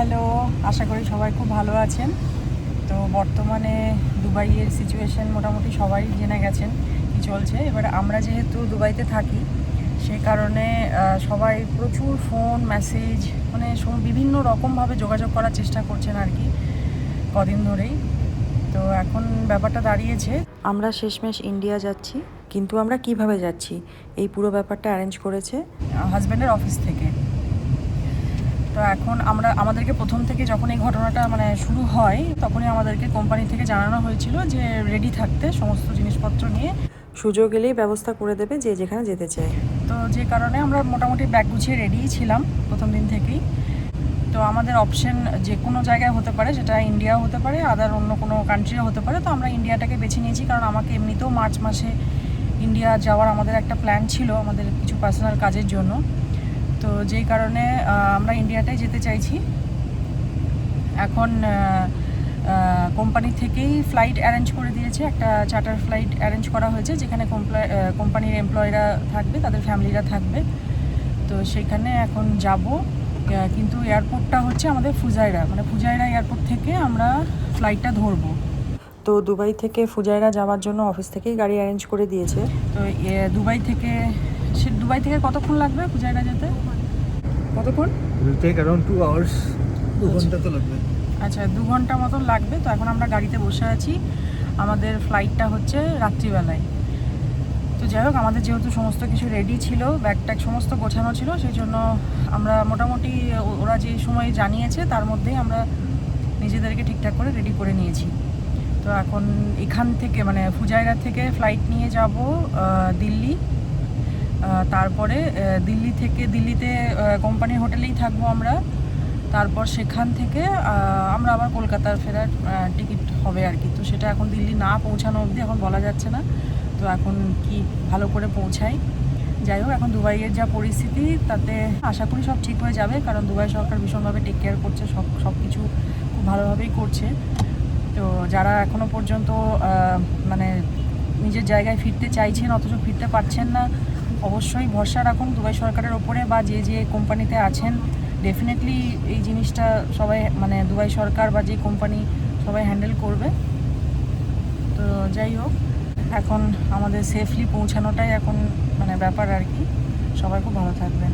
Hello, আশা করি সবাই খুব ভালো আছেন। তো বর্তমানে দুবাইয়ের সিচুয়েশন মোটামুটি সবাই জেনে গেছেন কি চলছে। এবার আমরা যেহেতু দুবাইতে থাকি সেই কারণে সবাই প্রচুর ফোন মেসেজ মানে বিভিন্ন রকমভাবে যোগাযোগ করার চেষ্টা করছেন আর কি কদিন ধরেই। তো এখন ব্যাপারটা দাঁড়িয়েছে আমরা শেষমেশ ইন্ডিয়া যাচ্ছি, কিন্তু আমরা কিভাবে যাচ্ছি এই পুরো ব্যাপারটা অ্যারেঞ্জ করেছে হাজব্যান্ডের অফিস থেকে। তো এখন আমাদেরকে প্রথম থেকে যখন এই ঘটনাটা মানে শুরু হয় তখনই আমাদেরকে কোম্পানি থেকে জানানো হয়েছিল যে রেডি থাকতে সমস্ত জিনিসপত্র নিয়ে, সুযোগ এলেই ব্যবস্থা করে দেবে যে যেখানে যেতে চায়। তো যে কারণে আমরা মোটামুটি ব্যাগ গুছিয়ে রেডিই ছিলাম প্রথম দিন থেকেই। তো আমাদের অপশন যে কোনো জায়গায় হতে পারে, সেটা ইন্ডিয়াও হতে পারে, আদার অন্য কোনো কান্ট্রিও হতে পারে। তো আমরা ইন্ডিয়াটাকে বেছে নিয়েছি কারণ আমাকে এমনিতেও মার্চ মাসে ইন্ডিয়া যাওয়ার আমাদের একটা প্ল্যান ছিল আমাদের কিছু পার্সোনাল কাজের জন্য। তো যেই কারণে আমরা ইন্ডিয়াটাই যেতে চাইছি। এখন কোম্পানি থেকেই ফ্লাইট অ্যারেঞ্জ করে দিয়েছে, একটা চার্টার ফ্লাইট অ্যারেঞ্জ করা হয়েছে যেখানে কোম্পানির এমপ্লয়িরা থাকবে, তাদের ফ্যামিলিরা থাকবে। তো সেখানে এখন যাব, কিন্তু এয়ারপোর্টটা হচ্ছে আমাদের ফুজাইরা, মানে ফুজাইরা এয়ারপোর্ট থেকে আমরা ফ্লাইটটা ধরবো। তো দুবাই থেকে ফুজাইরা যাওয়ার জন্য অফিস থেকেই গাড়ি অ্যারেঞ্জ করে দিয়েছে। তো দুবাই থেকে কতক্ষণ লাগবে ফুজাইরা যেতে? কতক্ষণ? Will take around 2 hours. 2 ঘন্টা তো লাগবে। আচ্ছা, 2 ঘন্টা মতন লাগবে। তো এখন আমরা গাড়িতে বসে আছি, আমাদের ফ্লাইটটা হচ্ছে রাত্রিবেলায়। তো যাই হোক, আমাদের যেহেতু সমস্ত কিছু রেডি ছিল, ব্যাগ ট্যাগ সমস্ত গোছানো ছিল, সেই জন্য আমরা মোটামুটি ওরা যে সময় জানিয়েছে তার মধ্যেই আমরা নিজেদেরকে ঠিকঠাক করে রেডি করে নিয়েছি। তো এখন এখান থেকে মানে ফুজাইরা থেকে ফ্লাইট নিয়ে যাব দিল্লি। তারপরে দিল্লিতে কোম্পানির হোটেলেই থাকবো আমরা। তারপর সেখান থেকে আমরা আবার কলকাতার ফেরার টিকিট হবে আর কি। তো সেটা এখন দিল্লি না পৌঁছানো অবধি এখন বলা যাচ্ছে না। তো এখন কি ভালো করে পৌঁছাই। যাই হোক, এখন দুবাইয়ের যা পরিস্থিতি তাতে আশা করি সব ঠিক হয়ে যাবে, কারণ দুবাই সরকার ভীষণভাবে টেক কেয়ার করছে, সব কিছু খুব ভালোভাবেই করছে। তো যারা এখনও পর্যন্ত মানে নিজের জায়গায় ফিরতে চাইছেন অথচ ফিরতে পারছেন না, অবশ্যই ভরসা রাখুন দুবাই সরকারের ওপরে, বা যে কোম্পানিতে আছেন ডেফিনেটলি এই জিনিসটা সবাই মানে দুবাই সরকার বা যে কোম্পানি সবাই হ্যান্ডেল করবে। তো যাই হোক, এখন আমাদের সেফলি পৌঁছানোটাই এখন মানে ব্যাপার আর কি। সবাই খুব ভালো থাকবেন।